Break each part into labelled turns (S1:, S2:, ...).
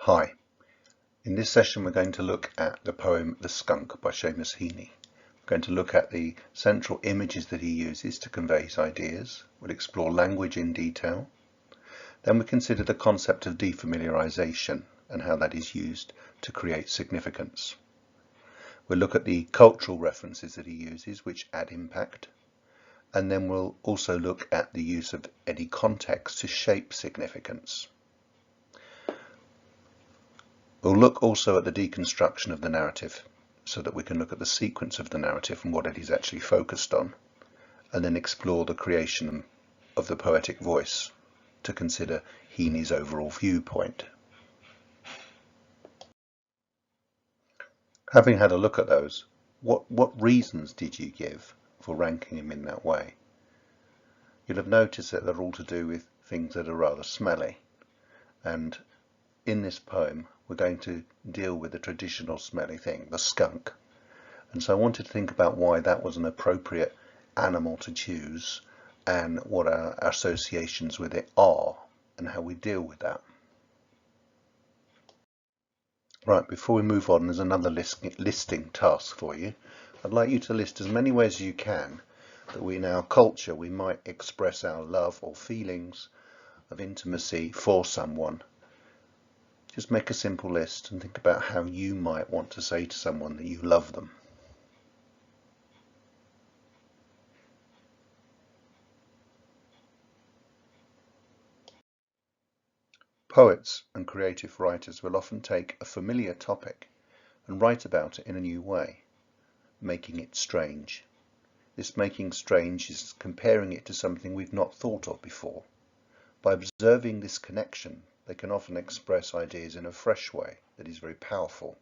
S1: Hi, in this session we're going to look at the poem The Skunk by Seamus Heaney. We're going to look at the central images that he uses to convey his ideas. We'll explore language in detail. Then we consider the concept of defamiliarization and how that is used to create significance. We'll look at the cultural references that he uses which add impact. And then we'll also look at the use of any context to shape significance. We'll look also at the deconstruction of the narrative so that we can look at the sequence of the narrative and what it is actually focused on, and then explore the creation of the poetic voice to consider Heaney's overall viewpoint. Having had a look at those, what reasons did you give for ranking him in that way? You'll have noticed that they're all to do with things that are rather smelly, and in this poem we're going to deal with the traditional smelly thing, the skunk. And so I wanted to think about why that was an appropriate animal to choose and what our associations with it are and how we deal with that. Right, before we move on, there's another listing task for you. I'd like you to list as many ways as you can that in our culture we might express our love or feelings of intimacy for someone. Just make a simple list and think about how you might want to say to someone that you love them. Poets and creative writers will often take a familiar topic and write about it in a new way, making it strange. This making strange is comparing it to something we've not thought of before. By observing this connection, they can often express ideas in a fresh way that is very powerful.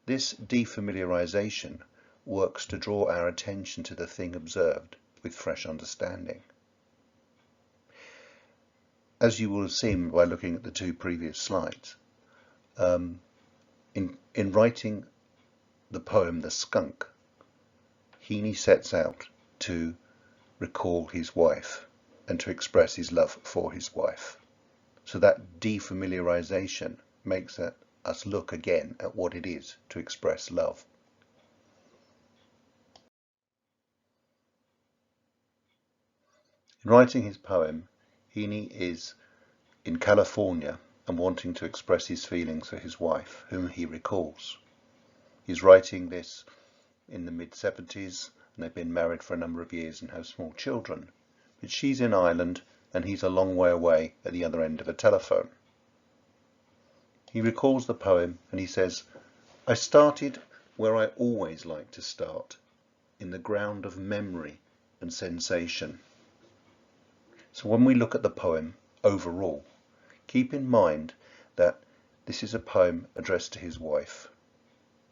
S1: This defamiliarization works to draw our attention to the thing observed with fresh understanding. As you will have seen by looking at the two previous slides, in writing the poem The Skunk, Heaney sets out to recall his wife and to express his love for his wife. So that defamiliarization makes us look again at what it is to express love. In writing his poem, Heaney is in California and wanting to express his feelings for his wife, whom he recalls. He's writing this in the mid-70s, and they've been married for a number of years and have small children. But she's in Ireland and he's a long way away at the other end of a telephone. He recalls the poem and he says, "I started where I always like to start, in the ground of memory and sensation." So when we look at the poem overall, keep in mind that this is a poem addressed to his wife,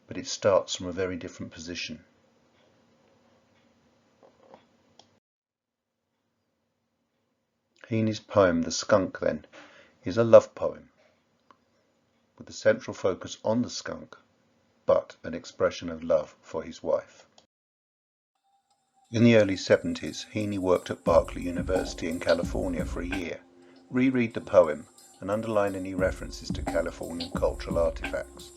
S1: but it starts from a very different position. Heaney's poem, The Skunk, then, is a love poem, with the central focus on the skunk, but an expression of love for his wife. In the early 70s, Heaney worked at Berkeley University in California for a year. Reread the poem and underline any references to Californian cultural artifacts.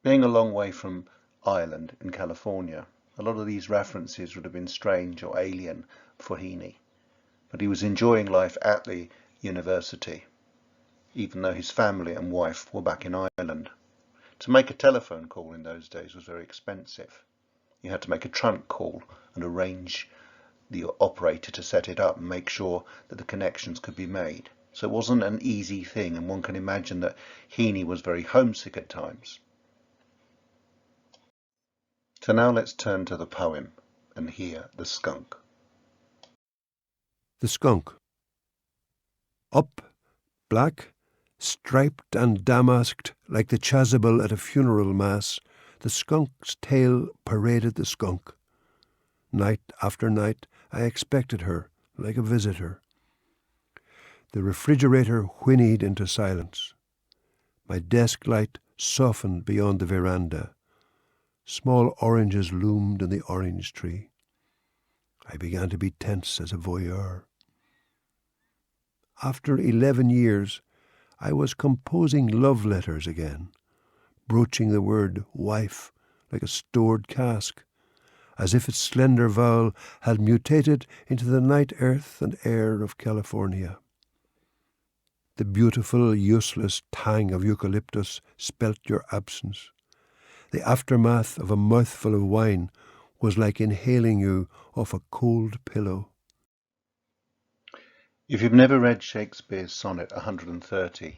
S1: Being a long way from Ireland in California, a lot of these references would have been strange or alien for Heaney, but he was enjoying life at the university, even though his family and wife were back in Ireland. To make a telephone call in those days was very expensive. You had to make a trunk call and arrange the operator to set it up and make sure that the connections could be made. So it wasn't an easy thing, and one can imagine that Heaney was very homesick at times. So now let's turn to the poem and hear the skunk.
S2: The skunk. Up, black, striped and damasked like the chasuble at a funeral mass, the skunk's tail paraded the skunk. Night after night I expected her like a visitor. The refrigerator whinnied into silence. My desk light softened beyond the veranda. Small oranges loomed in the orange tree. I began to be tense as a voyeur. After 11 years, I was composing love letters again, broaching the word wife like a stored cask, as if its slender vowel had mutated into the night earth and air of California. The beautiful, useless tang of eucalyptus spelt your absence. The aftermath of a mouthful of wine was like inhaling you off a cold pillow.
S1: If you've never read Shakespeare's sonnet 130,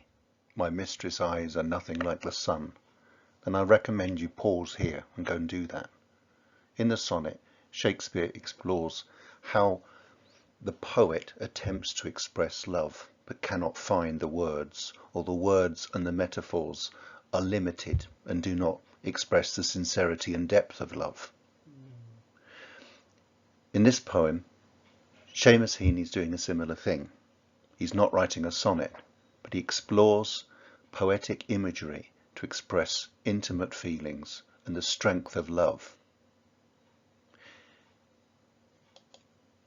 S1: My mistress' eyes are nothing like the sun, then I recommend you pause here and go and do that. In the sonnet, Shakespeare explores how the poet attempts to express love but cannot find the words, or the words and the metaphors are limited and do not express the sincerity and depth of love. In this poem, Seamus Heaney is doing a similar thing. He's not writing a sonnet, but he explores poetic imagery to express intimate feelings and the strength of love.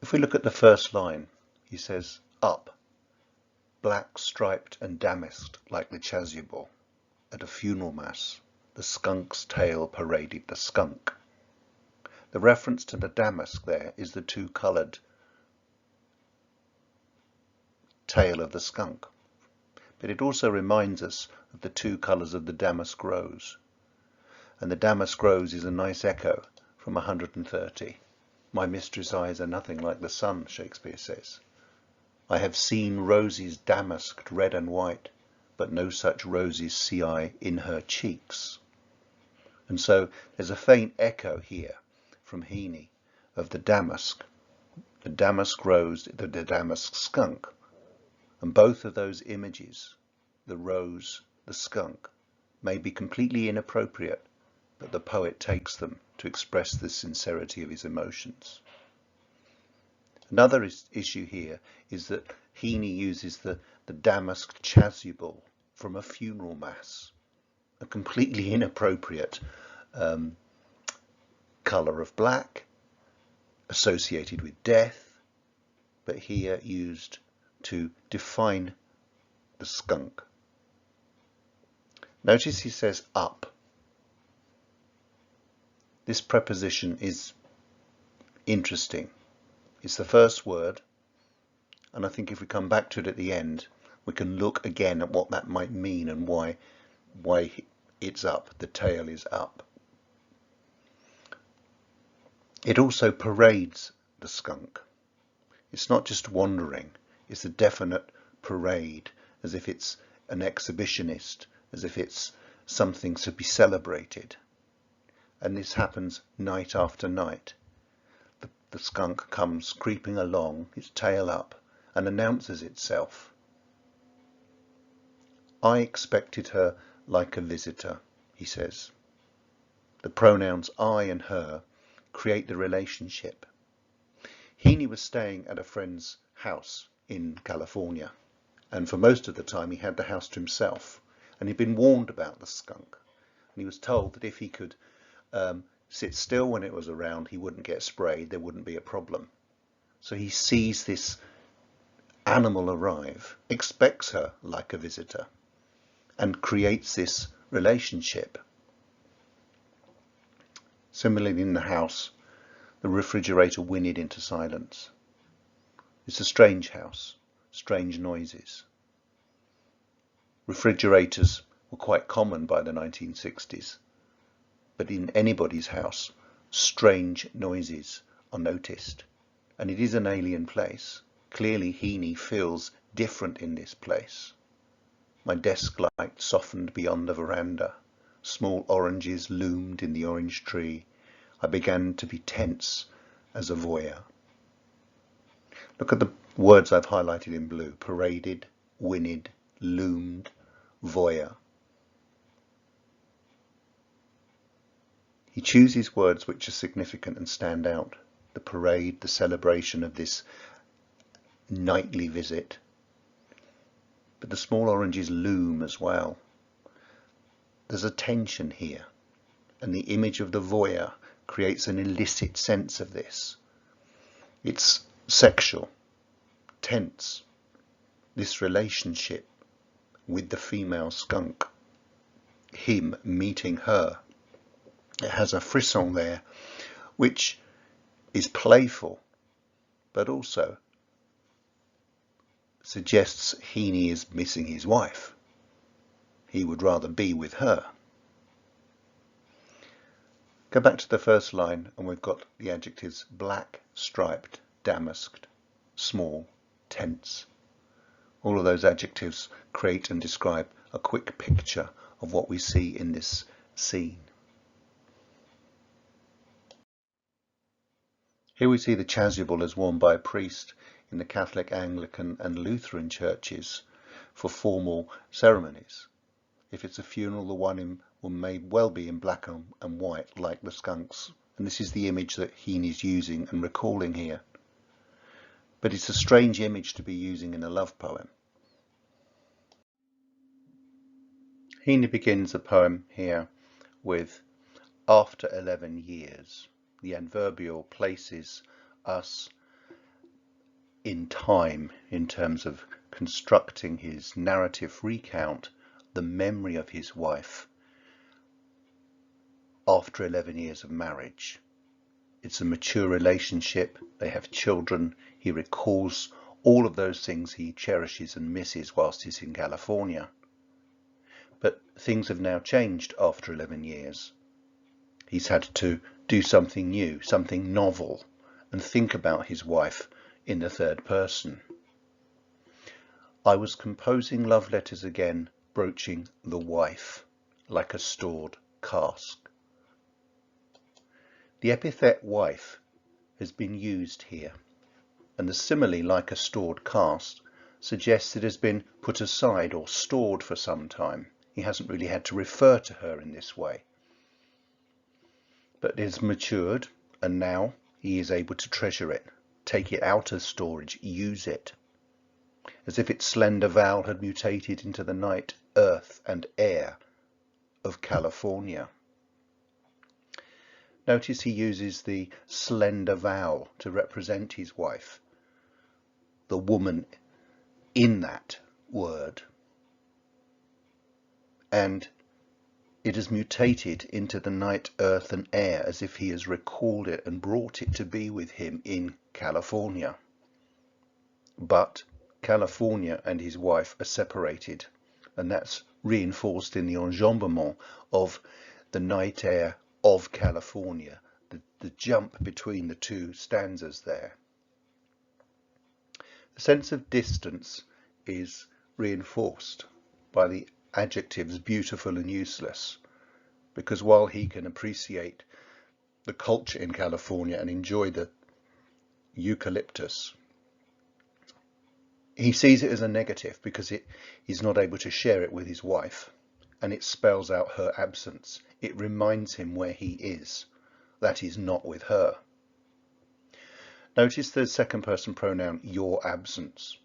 S1: If we look at the first line, he says, up, black, striped and damasked like the chasuble. At a funeral mass, the skunk's tail paraded the skunk. The reference to the damask there is the two-coloured tail of the skunk, but it also reminds us of the two colours of the damask rose. And the damask rose is a nice echo from 130. My mistress' eyes are nothing like the sun, Shakespeare says. I have seen roses damasked red and white, but no such roses see I in her cheeks. And so there's a faint echo here from Heaney of the damask rose, the damask skunk. And both of those images, the rose, the skunk, may be completely inappropriate, but the poet takes them to express the sincerity of his emotions. Another issue here is that Heaney uses the damasked chasuble from a funeral mass, a completely inappropriate colour of black associated with death, but here used to define the skunk. Notice he says up. This preposition is interesting. It's the first word, and I think if we come back to it at the end, we can look again at what that might mean and why it's up, the tail is up. It also parades the skunk. It's not just wandering, it's a definite parade, as if it's an exhibitionist, as if it's something to be celebrated. And this happens night after night. The skunk comes creeping along, its tail up, and announces itself. I expected her like a visitor, he says. The pronouns I and her create the relationship. Heaney was staying at a friend's house in California, and for most of the time he had the house to himself, and he'd been warned about the skunk, and he was told that if he could sit still when it was around, he wouldn't get sprayed, there wouldn't be a problem. So he sees this animal arrive, expects her like a visitor, and creates this relationship. Similarly, in the house, the refrigerator whinnied into silence. It's a strange house, strange noises. Refrigerators were quite common by the 1960s. But in anybody's house, strange noises are noticed, and it is an alien place. Clearly Heaney feels different in this place. My desk light softened beyond the veranda. Small oranges loomed in the orange tree. I began to be tense as a voyeur. Look at the words I've highlighted in blue: paraded, whinnied, loomed, voyeur. He chooses words which are significant and stand out. The parade, the celebration of this nightly visit. But the small oranges loom as well. There's a tension here, and the image of the voyeur creates an illicit sense of this. It's sexual, tense, this relationship with the female skunk, him meeting her. It has a frisson there, which is playful, but also suggests Heaney is missing his wife. He would rather be with her. Go back to the first line and we've got the adjectives black, striped, damasked, small, tense. All of those adjectives create and describe a quick picture of what we see in this scene. Here we see the chasuble as worn by a priest in the Catholic, Anglican and Lutheran churches for formal ceremonies. If it's a funeral, the one may well be in black and white like the skunks, and this is the image that Heaney's using and recalling here. But it's a strange image to be using in a love poem. Heaney begins the poem here with after 11 years. The adverbial places us in time in terms of constructing his narrative recount, the memory of his wife after 11 years of marriage. It's a mature relationship, they have children, he recalls all of those things he cherishes and misses whilst he's in California. But things have now changed after 11 years. He's had to do something new, something novel, and think about his wife in the third person. I was composing love letters again, broaching the wife like a stored cask. The epithet wife has been used here, and the simile like a stored cask suggests it has been put aside or stored for some time. He hasn't really had to refer to her in this way. But it has matured, and now he is able to treasure it, take it out of storage, use it, as if its slender vowel had mutated into the night, earth and air of California. Notice he uses the slender vowel to represent his wife, the woman in that word, and it has mutated into the night, earth and air, as if he has recalled it and brought it to be with him in California. But California and his wife are separated, and that's reinforced in the enjambment of the night air of California, the jump between the two stanzas there. The sense of distance is reinforced by the adjectives beautiful and useless, because while he can appreciate the culture in California and enjoy the eucalyptus, he sees it as a negative because he's not able to share it with his wife, and it spells out her absence. It reminds him where he is, that he's not with her. Notice the second person pronoun your absence.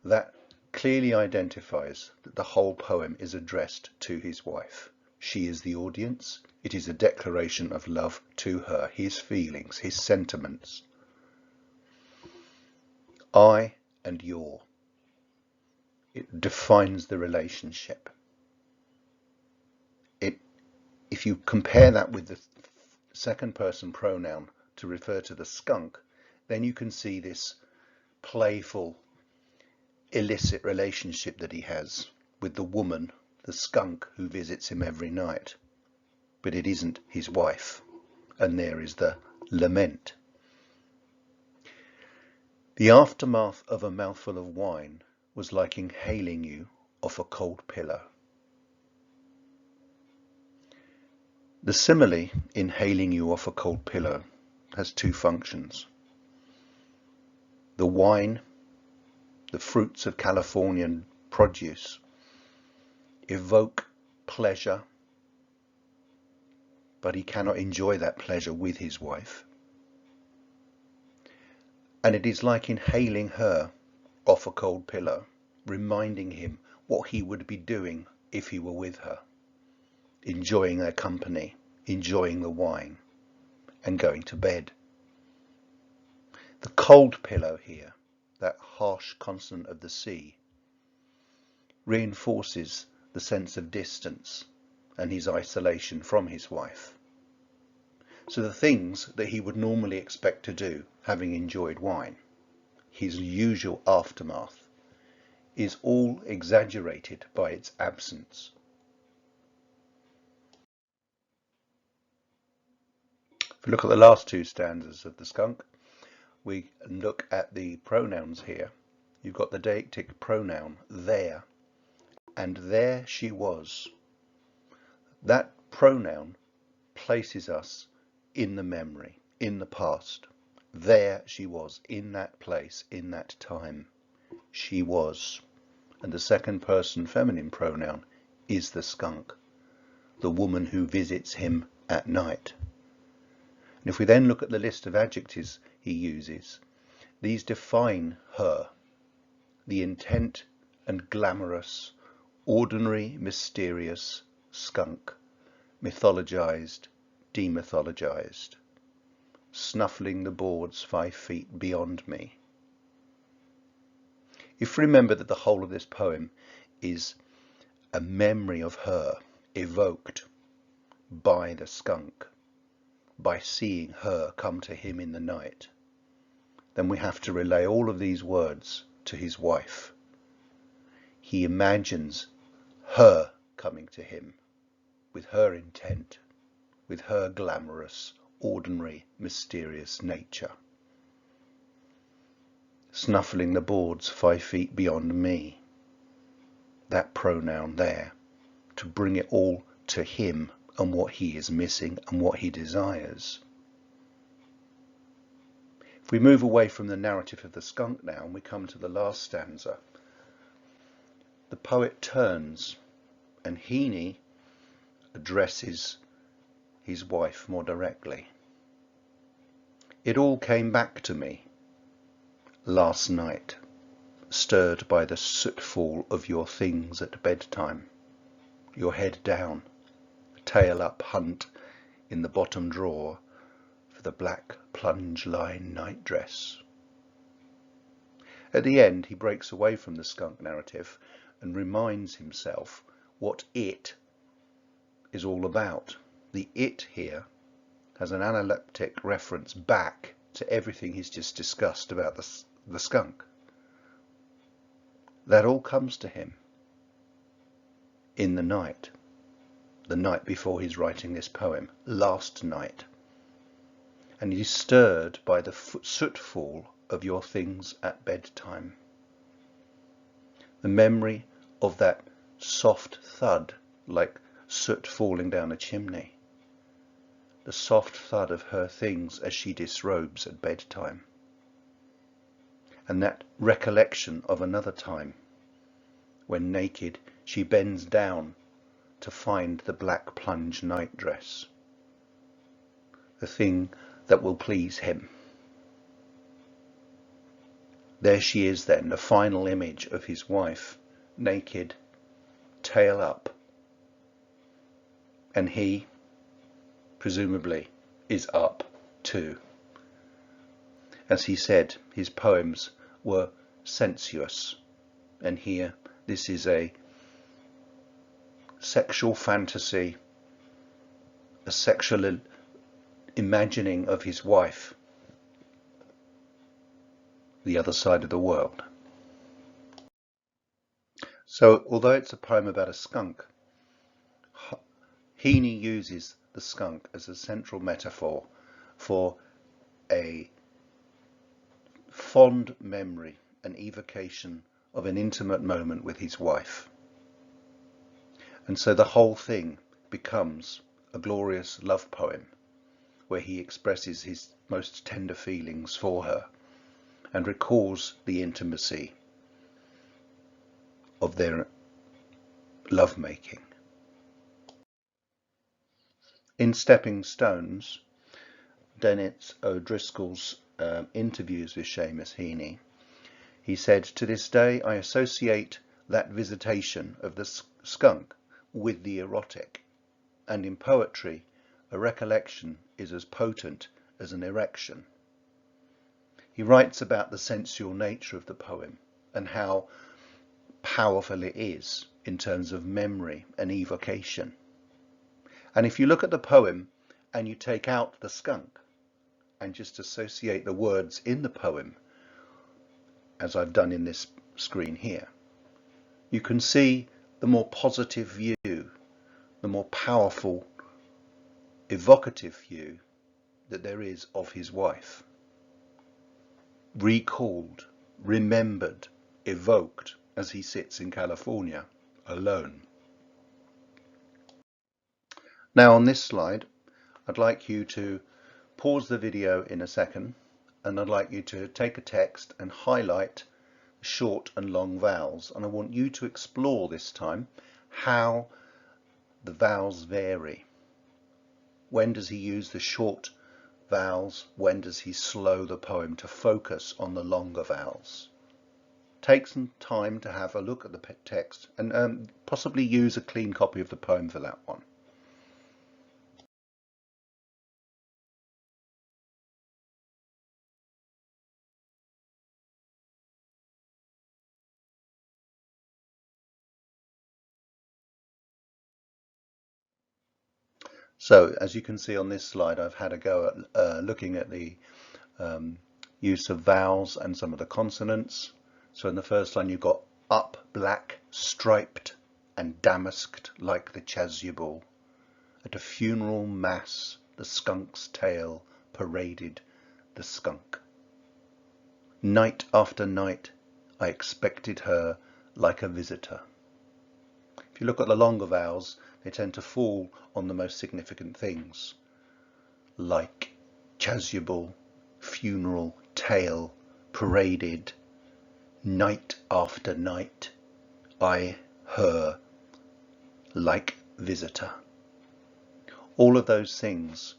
S1: That clearly identifies that the whole poem is addressed to his wife. She is the audience. It is a declaration of love to her, his feelings, his sentiments. I and your. It defines the relationship. If you compare that with the second person pronoun to refer to the skunk, then you can see this playful, illicit relationship that he has with the woman, the skunk, who visits him every night. But it isn't his wife, and there is the lament. The aftermath of a mouthful of wine was like inhaling you off a cold pillow. The simile, inhaling you off a cold pillow, has two functions. The wine, the fruits of Californian produce, evoke pleasure, but he cannot enjoy that pleasure with his wife. And it is like inhaling her off a cold pillow, reminding him what he would be doing if he were with her, enjoying their company, enjoying the wine, and going to bed. The cold pillow here, that harsh consonant of the sea, reinforces the sense of distance and his isolation from his wife. So the things that he would normally expect to do, having enjoyed wine, his usual aftermath, is all exaggerated by its absence. If we look at the last two stanzas of the Skunk, we look at the pronouns here. You've got the deictic pronoun there, and there she was. That pronoun places us in the memory, in the past. There she was, in that place, in that time. She was. And the second person feminine pronoun is the skunk, the woman who visits him at night. And if we then look at the list of adjectives he uses, these define her: the intent and glamorous, ordinary, mysterious skunk, mythologized, demythologized, snuffling the boards 5 feet beyond me. If we remember that the whole of this poem is a memory of her evoked by the skunk, by seeing her come to him in the night, then we have to relay all of these words to his wife. He imagines her coming to him with her intent, with her glamorous, ordinary, mysterious nature. Snuffling the boards 5 feet beyond me. That pronoun there, to bring it all to him and what he is missing and what he desires. If we move away from the narrative of the skunk now and we come to the last stanza, the poet turns and Heaney addresses his wife more directly. It all came back to me last night, stirred by the sootfall of your things at bedtime, your head down, tail up hunt in the bottom drawer for the black plunge line nightdress. At the end he breaks away from the skunk narrative and reminds himself what it is all about. The it here has an analeptic reference back to everything he's just discussed about the skunk. That all comes to him in the night before he's writing this poem, last night. And he's stirred by the sootfall of your things at bedtime. The memory of that soft thud, like soot falling down a chimney. The soft thud of her things as she disrobes at bedtime. And that recollection of another time, when naked she bends down to find the black plunge nightdress, the thing that will please him. There she is then, the final image of his wife, naked, tail up, and he, presumably, is up too. As he said, his poems were sensuous, and here this is a sexual fantasy, a sexual imagining of his wife, the other side of the world. So, although it's a poem about a skunk, Heaney uses the skunk as a central metaphor for a fond memory and evocation of an intimate moment with his wife. And so the whole thing becomes a glorious love poem where he expresses his most tender feelings for her and recalls the intimacy of their lovemaking. In Stepping Stones, Dennis O'Driscoll's interviews with Seamus Heaney, he said, "To this day I associate that visitation of the skunk with the erotic, and in poetry a recollection is as potent as an erection." He writes about the sensual nature of the poem and how powerful it is in terms of memory and evocation. And if you look at the poem and you take out the skunk and just associate the words in the poem, as I've done in this screen here, you can see the more positive view, the more powerful, evocative view that there is of his wife. Recalled, remembered, evoked as he sits in California alone. Now on this slide, I'd like you to pause the video in a second, and I'd like you to take a text and highlight short and long vowels, and I want you to explore this time how the vowels vary. When does he use the short vowels? When does he slow the poem to focus on the longer vowels? Take some time to have a look at the text and possibly use a clean copy of the poem for that one. So as you can see on this slide, I've had a go at looking at the use of vowels and some of the consonants. So in the first line you've got up, black, striped and damasked like the chasuble. At a funeral mass the skunk's tail paraded the skunk. Night after night I expected her like a visitor. If you look at the longer vowels, they tend to fall on the most significant things, like chasuble, funeral, tail, paraded, night after night, I, her, like visitor. All of those things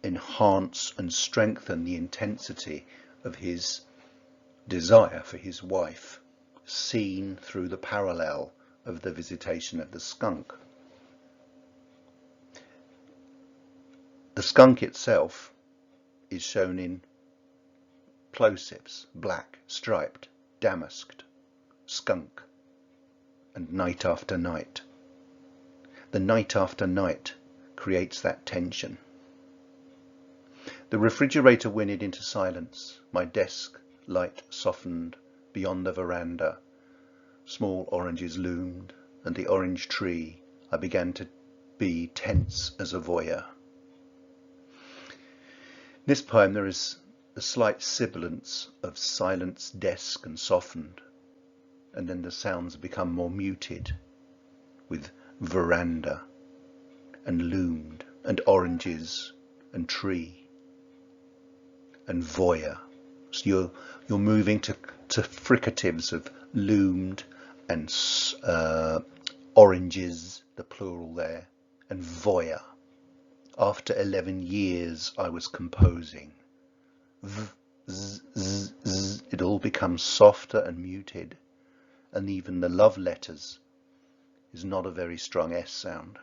S1: enhance and strengthen the intensity of his desire for his wife, seen through the parallel of the visitation of the skunk. The skunk itself is shown in plosives: black, striped, damasked, skunk, and night after night. The night after night creates that tension. The refrigerator whinnied into silence. My desk light softened beyond the veranda. Small oranges loomed, and the orange tree I began to be tense as a voyeur. In this poem there is a slight sibilance of silence, desk and softened, and then the sounds become more muted with veranda and loomed and oranges and tree and voyeur. So you're moving to fricatives of loomed and oranges, the plural there, and voyeur. After 11 years I was composing. It all becomes softer and muted, and even the love letters is not a very strong S sound,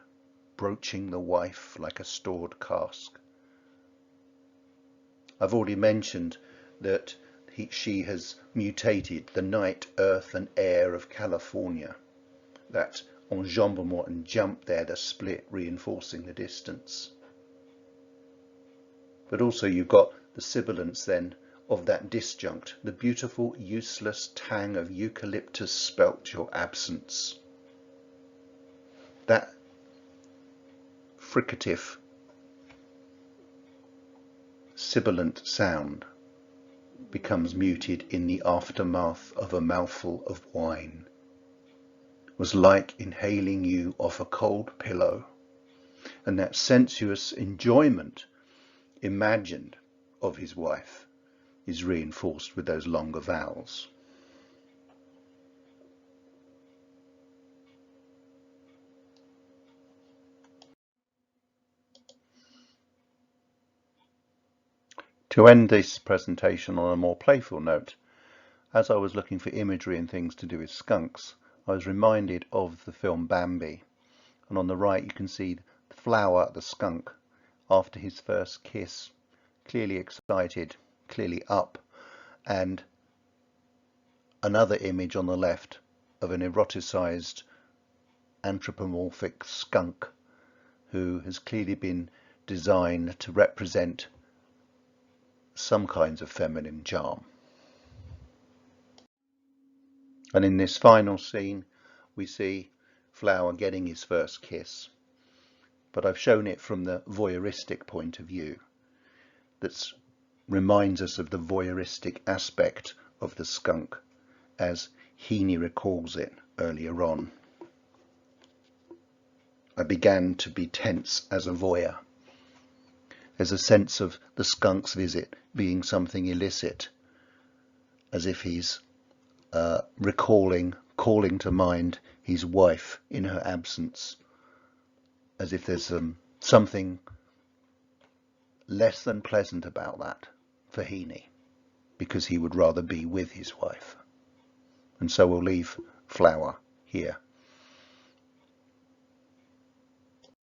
S1: broaching the wife like a stored cask. I've already mentioned that she has mutated the night, earth and air of California. That enjambement and jump there, the split reinforcing the distance. But also you've got the sibilance then of that disjunct, the beautiful useless tang of eucalyptus spelt your absence. That fricative sibilant sound becomes muted in the aftermath of a mouthful of wine, was like inhaling you off a cold pillow, and that sensuous enjoyment imagined of his wife is reinforced with those longer vowels. To end this presentation on a more playful note, as I was looking for imagery and things to do with skunks, I was reminded of the film Bambi, and on the right you can see Flower, the skunk, after his first kiss, clearly excited, clearly up, and another image on the left of an eroticized anthropomorphic skunk who has clearly been designed to represent some kinds of feminine charm. And in this final scene we see Flower getting his first kiss, but I've shown it from the voyeuristic point of view that reminds us of the voyeuristic aspect of the skunk as Heaney recalls it earlier on. I began to be tense as a voyeur. There's a sense of the skunk's visit being something illicit, as if he's calling to mind his wife in her absence, as if there's something less than pleasant about that for Heaney, because he would rather be with his wife. And so we'll leave Flower here.